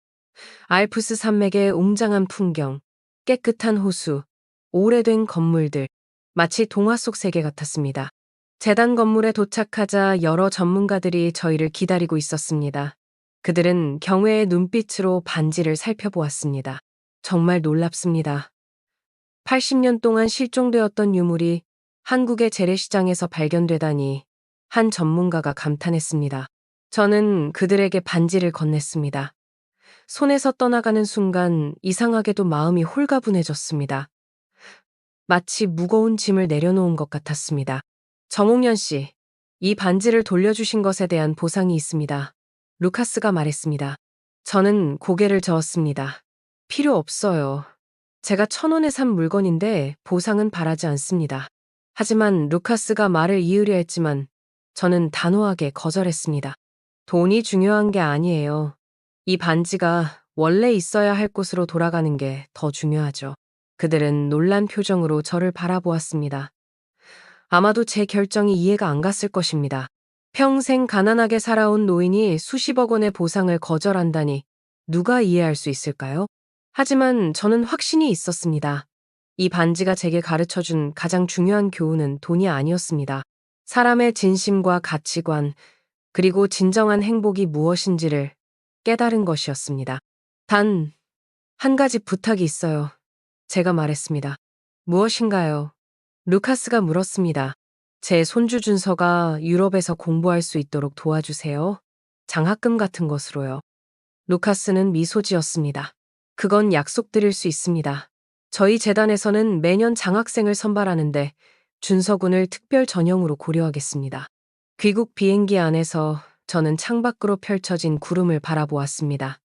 알프스 산맥의 웅장한 풍경, 깨끗한 호수, 오래된 건물들, 마치 동화 속 세계 같았습니다. 재단 건물에 도착하자 여러 전문가들이 저희를 기다리고 있었습니다. 그들은 경외의 눈빛으로 반지를 살펴보았습니다. 정말 놀랍습니다. 80년 동안 실종되었던 유물이 한국의 재래시장에서 발견되다니 한 전문가가 감탄했습니다. 저는 그들에게 반지를 건넸습니다. 손에서 떠나가는 순간 이상하게도 마음이 홀가분해졌습니다. 마치 무거운 짐을 내려놓은 것 같았습니다. 정옥년 씨, 이 반지를 돌려주신 것에 대한 보상이 있습니다. 루카스가 말했습니다. 저는 고개를 저었습니다. 필요 없어요. 제가 1,000원에 산 물건인데 보상은 바라지 않습니다. 하지만 루카스가 말을 이으려 했지만 저는 단호하게 거절했습니다. 돈이 중요한 게 아니에요. 이 반지가 원래 있어야 할 곳으로 돌아가는 게 더 중요하죠. 그들은 놀란 표정으로 저를 바라보았습니다. 아마도 제 결정이 이해가 안 갔을 것입니다. 평생 가난하게 살아온 노인이 수십억 원의 보상을 거절한다니 누가 이해할 수 있을까요? 하지만 저는 확신이 있었습니다. 이 반지가 제게 가르쳐준 가장 중요한 교훈은 돈이 아니었습니다. 사람의 진심과 가치관, 그리고 진정한 행복이 무엇인지를 깨달은 것이었습니다. 단, 한 가지 부탁이 있어요. 제가 말했습니다. 무엇인가요? 루카스가 물었습니다. 제 손주 준서가 유럽에서 공부할 수 있도록 도와주세요. 장학금 같은 것으로요. 루카스는 미소 지었습니다. 그건 약속드릴 수 있습니다. 저희 재단에서는 매년 장학생을 선발하는데 준서 군을 특별 전형으로 고려하겠습니다. 귀국 비행기 안에서 저는 창밖으로 펼쳐진 구름을 바라보았습니다.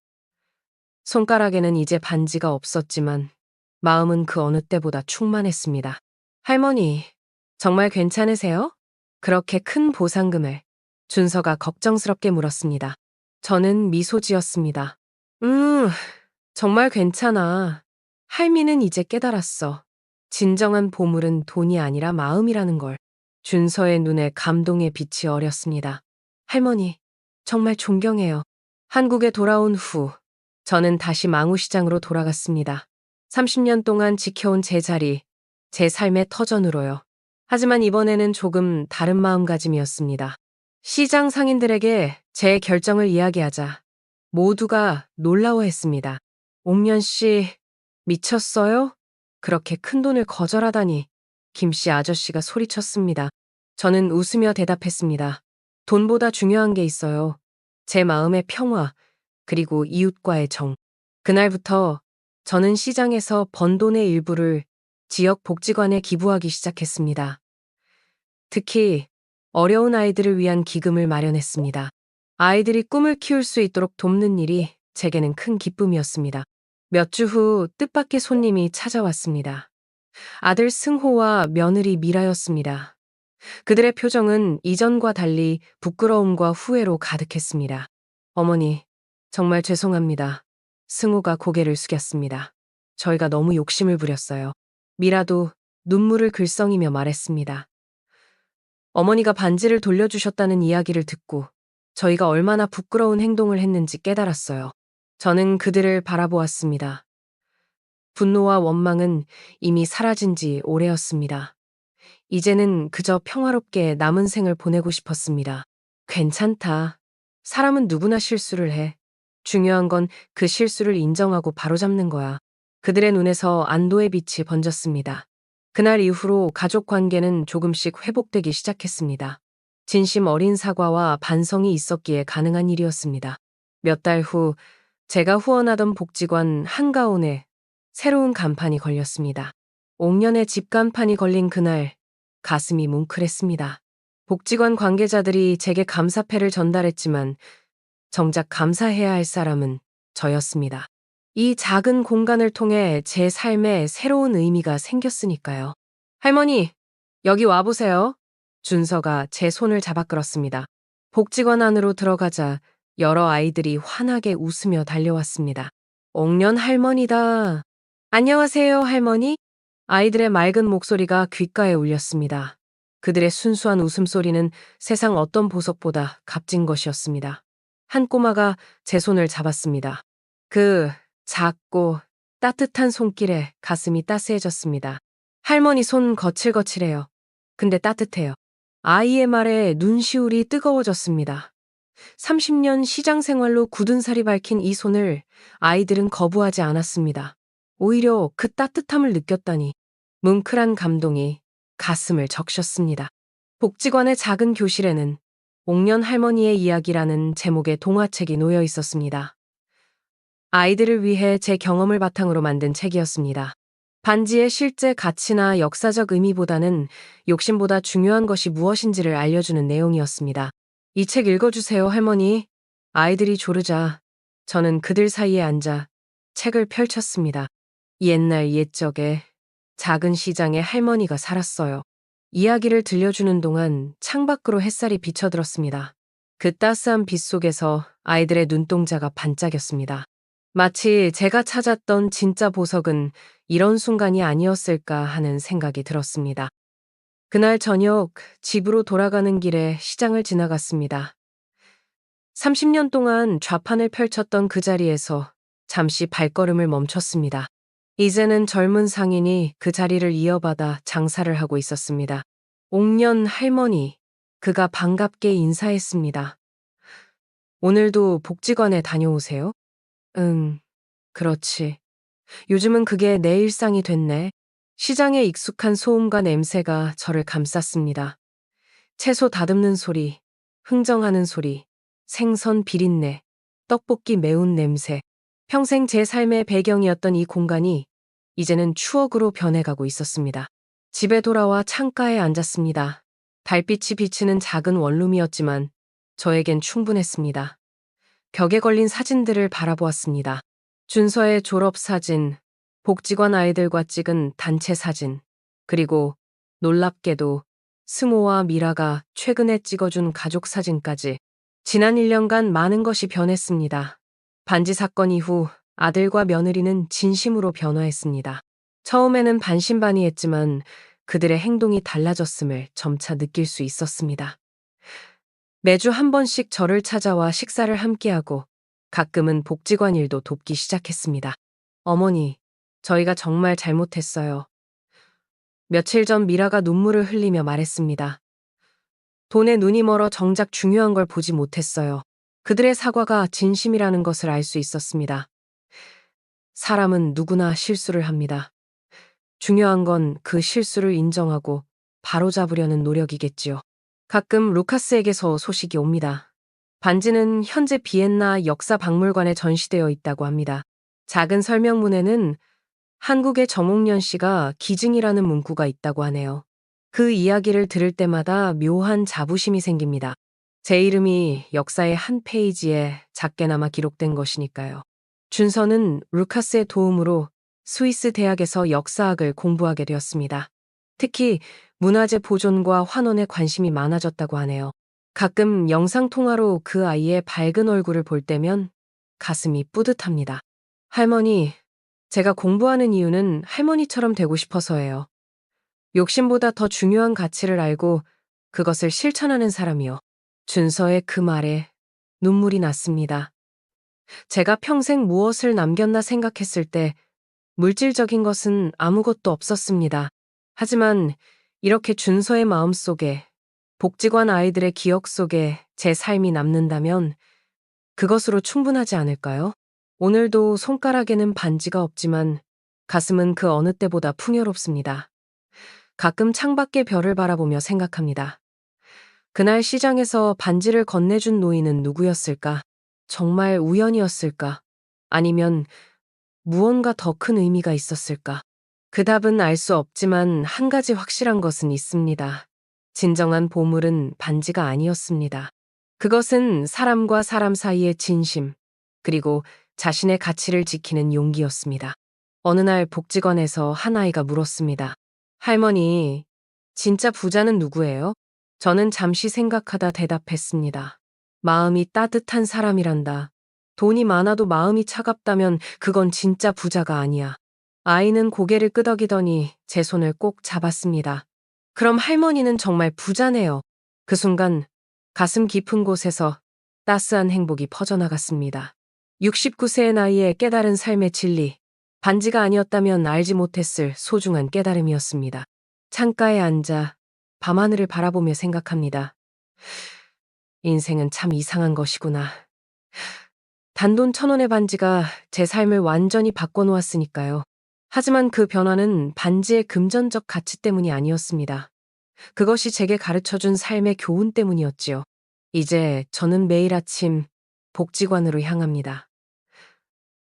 손가락에는 이제 반지가 없었지만 마음은 그 어느 때보다 충만했습니다. 할머니, 정말 괜찮으세요? 그렇게 큰 보상금을. 준서가 걱정스럽게 물었습니다. 저는 미소 지었습니다. 정말 괜찮아. 할미는 이제 깨달았어. 진정한 보물은 돈이 아니라 마음이라는 걸. 준서의 눈에 감동의 빛이 어렸습니다. 할머니, 정말 존경해요. 한국에 돌아온 후, 저는 다시 망우시장으로 돌아갔습니다. 30년 동안 지켜온 제 자리, 제 삶의 터전으로요. 하지만 이번에는 조금 다른 마음가짐이었습니다. 시장 상인들에게 제 결정을 이야기하자 모두가 놀라워했습니다. 옥년 씨, 미쳤어요? 그렇게 큰 돈을 거절하다니. 김씨 아저씨가 소리쳤습니다. 저는 웃으며 대답했습니다. 돈보다 중요한 게 있어요. 제 마음의 평화, 그리고 이웃과의 정. 그날부터 저는 시장에서 번 돈의 일부를 지역 복지관에 기부하기 시작했습니다. 특히 어려운 아이들을 위한 기금을 마련했습니다. 아이들이 꿈을 키울 수 있도록 돕는 일이 제게는 큰 기쁨이었습니다. 몇 주 후 뜻밖의 손님이 찾아왔습니다. 아들 승호와 며느리 미라였습니다. 그들의 표정은 이전과 달리 부끄러움과 후회로 가득했습니다. 어머니, 정말 죄송합니다. 승호가 고개를 숙였습니다. 저희가 너무 욕심을 부렸어요. 미라도 눈물을 글썽이며 말했습니다. 어머니가 반지를 돌려주셨다는 이야기를 듣고 저희가 얼마나 부끄러운 행동을 했는지 깨달았어요. 저는 그들을 바라보았습니다. 분노와 원망은 이미 사라진 지 오래였습니다. 이제는 그저 평화롭게 남은 생을 보내고 싶었습니다. 괜찮다. 사람은 누구나 실수를 해. 중요한 건 그 실수를 인정하고 바로잡는 거야. 그들의 눈에서 안도의 빛이 번졌습니다. 그날 이후로 가족 관계는 조금씩 회복되기 시작했습니다. 진심 어린 사과와 반성이 있었기에 가능한 일이었습니다. 몇 달 후 제가 후원하던 복지관 한가운에 새로운 간판이 걸렸습니다. 옥년의 집 간판이 걸린 그날 가슴이 뭉클했습니다. 복지관 관계자들이 제게 감사패를 전달했지만 정작 감사해야 할 사람은 저였습니다. 이 작은 공간을 통해 제 삶에 새로운 의미가 생겼으니까요. 할머니, 여기 와보세요. 준서가 제 손을 잡아 끌었습니다. 복지관 안으로 들어가자 여러 아이들이 환하게 웃으며 달려왔습니다. 옥년 할머니다. 안녕하세요, 할머니. 아이들의 맑은 목소리가 귓가에 울렸습니다. 그들의 순수한 웃음소리는 세상 어떤 보석보다 값진 것이었습니다. 한 꼬마가 제 손을 잡았습니다. 그 작고 따뜻한 손길에 가슴이 따스해졌습니다. 할머니 손 거칠거칠해요. 근데 따뜻해요. 아이의 말에 눈시울이 뜨거워졌습니다. 30년 시장 생활로 굳은 살이 밝힌 이 손을 아이들은 거부하지 않았습니다. 오히려 그 따뜻함을 느꼈다니 뭉클한 감동이 가슴을 적셨습니다. 복지관의 작은 교실에는 옥년 할머니의 이야기라는 제목의 동화책이 놓여 있었습니다. 아이들을 위해 제 경험을 바탕으로 만든 책이었습니다. 반지의 실제 가치나 역사적 의미보다는 욕심보다 중요한 것이 무엇인지를 알려주는 내용이었습니다. 이 책 읽어주세요, 할머니. 아이들이 조르자 저는 그들 사이에 앉아 책을 펼쳤습니다. 옛날 옛적에 작은 시장에 할머니가 살았어요. 이야기를 들려주는 동안 창밖으로 햇살이 비쳐들었습니다. 그 따스한 빛 속에서 아이들의 눈동자가 반짝였습니다. 마치 제가 찾았던 진짜 보석은 이런 순간이 아니었을까 하는 생각이 들었습니다. 그날 저녁 집으로 돌아가는 길에 시장을 지나갔습니다. 30년 동안 좌판을 펼쳤던 그 자리에서 잠시 발걸음을 멈췄습니다. 이제는 젊은 상인이 그 자리를 이어받아 장사를 하고 있었습니다. 옥년 할머니, 그가 반갑게 인사했습니다. 오늘도 복지관에 다녀오세요? 응, 그렇지. 요즘은 그게 내 일상이 됐네. 시장의 익숙한 소음과 냄새가 저를 감쌌습니다. 채소 다듬는 소리, 흥정하는 소리, 생선 비린내, 떡볶이 매운 냄새. 평생 제 삶의 배경이었던 이 공간이 이제는 추억으로 변해가고 있었습니다. 집에 돌아와 창가에 앉았습니다. 달빛이 비치는 작은 원룸이었지만 저에겐 충분했습니다. 벽에 걸린 사진들을 바라보았습니다. 준서의 졸업사진, 복지관 아이들과 찍은 단체 사진, 그리고 놀랍게도 승호와 미라가 최근에 찍어준 가족 사진까지. 지난 1년간 많은 것이 변했습니다. 반지 사건 이후 아들과 며느리는 진심으로 변화했습니다. 처음에는 반신반의했지만 그들의 행동이 달라졌음을 점차 느낄 수 있었습니다. 매주 한 번씩 저를 찾아와 식사를 함께하고 가끔은 복지관 일도 돕기 시작했습니다. 어머니, 저희가 정말 잘못했어요. 며칠 전 미라가 눈물을 흘리며 말했습니다. 돈에 눈이 멀어 정작 중요한 걸 보지 못했어요. 그들의 사과가 진심이라는 것을 알 수 있었습니다. 사람은 누구나 실수를 합니다. 중요한 건 그 실수를 인정하고 바로잡으려는 노력이겠지요. 가끔 루카스에게서 소식이 옵니다. 반지는 현재 비엔나 역사박물관에 전시되어 있다고 합니다. 작은 설명문에는 한국의 정옥년 씨가 기증이라는 문구가 있다고 하네요. 그 이야기를 들을 때마다 묘한 자부심이 생깁니다. 제 이름이 역사의 한 페이지에 작게나마 기록된 것이니까요. 준서는 루카스의 도움으로 스위스 대학에서 역사학을 공부하게 되었습니다. 특히 문화재 보존과 환원에 관심이 많아졌다고 하네요. 가끔 영상통화로 그 아이의 밝은 얼굴을 볼 때면 가슴이 뿌듯합니다. 할머니, 제가 공부하는 이유는 할머니처럼 되고 싶어서예요. 욕심보다 더 중요한 가치를 알고 그것을 실천하는 사람이요. 준서의 그 말에 눈물이 났습니다. 제가 평생 무엇을 남겼나 생각했을 때 물질적인 것은 아무것도 없었습니다. 하지만 이렇게 준서의 마음 속에, 복지관 아이들의 기억 속에 제 삶이 남는다면 그것으로 충분하지 않을까요? 오늘도 손가락에는 반지가 없지만 가슴은 그 어느 때보다 풍요롭습니다. 가끔 창밖의 별을 바라보며 생각합니다. 그날 시장에서 반지를 건네준 노인은 누구였을까? 정말 우연이었을까? 아니면 무언가 더 큰 의미가 있었을까? 그 답은 알 수 없지만 한 가지 확실한 것은 있습니다. 진정한 보물은 반지가 아니었습니다. 그것은 사람과 사람 사이의 진심, 그리고 자신의 가치를 지키는 용기였습니다. 어느 날 복지관에서 한 아이가 물었습니다. 할머니, 진짜 부자는 누구예요? 저는 잠시 생각하다 대답했습니다. 마음이 따뜻한 사람이란다. 돈이 많아도 마음이 차갑다면 그건 진짜 부자가 아니야. 아이는 고개를 끄덕이더니 제 손을 꼭 잡았습니다. 그럼 할머니는 정말 부자네요. 그 순간 가슴 깊은 곳에서 따스한 행복이 퍼져나갔습니다. 69세의 나이에 깨달은 삶의 진리. 반지가 아니었다면 알지 못했을 소중한 깨달음이었습니다. 창가에 앉아 밤하늘을 바라보며 생각합니다. 인생은 참 이상한 것이구나. 단돈 1,000원의 반지가 제 삶을 완전히 바꿔놓았으니까요. 하지만 그 변화는 반지의 금전적 가치 때문이 아니었습니다. 그것이 제게 가르쳐준 삶의 교훈 때문이었지요. 이제 저는 매일 아침 복지관으로 향합니다.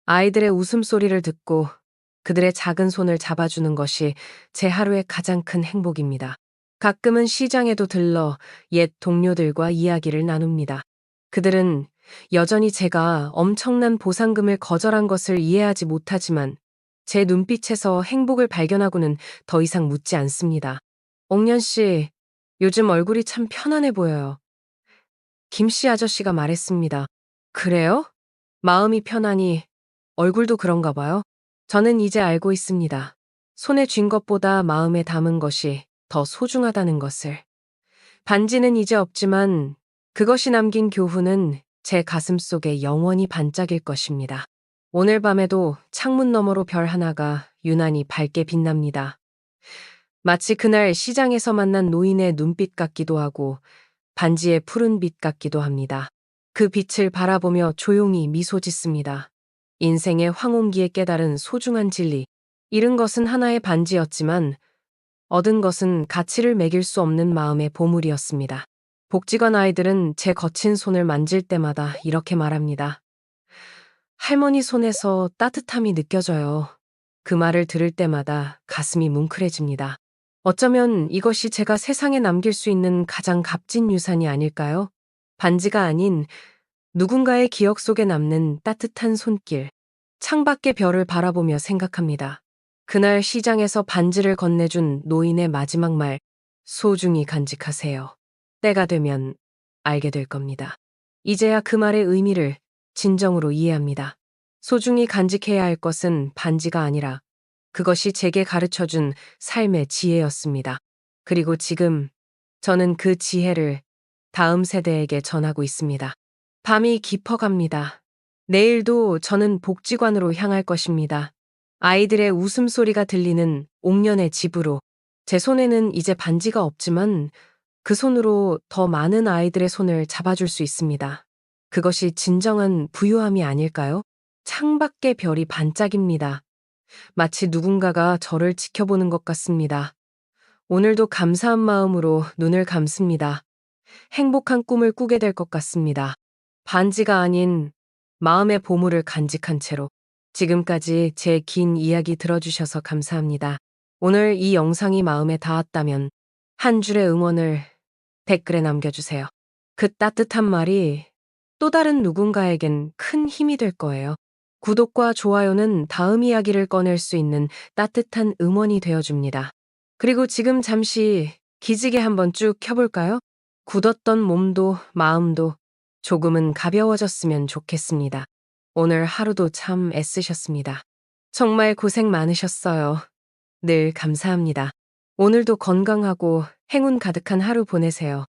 아이들의 웃음소리를 듣고 그들의 작은 손을 잡아주는 것이 제 하루의 가장 큰 행복입니다. 가끔은 시장에도 들러 옛 동료들과 이야기를 나눕니다. 그들은 여전히 제가 엄청난 보상금을 거절한 것을 이해하지 못하지만 제 눈빛에서 행복을 발견하고는 더 이상 묻지 않습니다. 옥년 씨, 요즘 얼굴이 참 편안해 보여요. 김씨 아저씨가 말했습니다. 그래요? 마음이 편하니 얼굴도 그런가 봐요. 저는 이제 알고 있습니다. 손에 쥔 것보다 마음에 담은 것이 더 소중하다는 것을. 반지는 이제 없지만 그것이 남긴 교훈은 제 가슴 속에 영원히 반짝일 것입니다. 오늘 밤에도 창문 너머로 별 하나가 유난히 밝게 빛납니다. 마치 그날 시장에서 만난 노인의 눈빛 같기도 하고 반지의 푸른 빛 같기도 합니다. 그 빛을 바라보며 조용히 미소 짓습니다. 인생의 황혼기에 깨달은 소중한 진리. 잃은 것은 하나의 반지였지만 얻은 것은 가치를 매길 수 없는 마음의 보물이었습니다. 복지관 아이들은 제 거친 손을 만질 때마다 이렇게 말합니다. 할머니 손에서 따뜻함이 느껴져요. 그 말을 들을 때마다 가슴이 뭉클해집니다. 어쩌면 이것이 제가 세상에 남길 수 있는 가장 값진 유산이 아닐까요? 반지가 아닌 누군가의 기억 속에 남는 따뜻한 손길. 창밖의 별을 바라보며 생각합니다. 그날 시장에서 반지를 건네준 노인의 마지막 말, 소중히 간직하세요. 때가 되면 알게 될 겁니다. 이제야 그 말의 의미를 진정으로 이해합니다. 소중히 간직해야 할 것은 반지가 아니라 그것이 제게 가르쳐 준 삶의 지혜였습니다. 그리고 지금 저는 그 지혜를 다음 세대에게 전하고 있습니다. 밤이 깊어갑니다. 내일도 저는 복지관으로 향할 것입니다. 아이들의 웃음소리가 들리는 옥년의 집으로. 제 손에는 이제 반지가 없지만 그 손으로 더 많은 아이들의 손을 잡아줄 수 있습니다. 그것이 진정한 부유함이 아닐까요? 창밖의 별이 반짝입니다. 마치 누군가가 저를 지켜보는 것 같습니다. 오늘도 감사한 마음으로 눈을 감습니다. 행복한 꿈을 꾸게 될 것 같습니다. 반지가 아닌 마음의 보물을 간직한 채로. 지금까지 제 긴 이야기 들어주셔서 감사합니다. 오늘 이 영상이 마음에 닿았다면 한 줄의 응원을 댓글에 남겨주세요. 그 따뜻한 말이 또 다른 누군가에겐 큰 힘이 될 거예요. 구독과 좋아요는 다음 이야기를 꺼낼 수 있는 따뜻한 응원이 되어줍니다. 그리고 지금 잠시 기지개 한번 쭉 켜볼까요? 굳었던 몸도 마음도 조금은 가벼워졌으면 좋겠습니다. 오늘 하루도 참 애쓰셨습니다. 정말 고생 많으셨어요. 늘 감사합니다. 오늘도 건강하고 행운 가득한 하루 보내세요.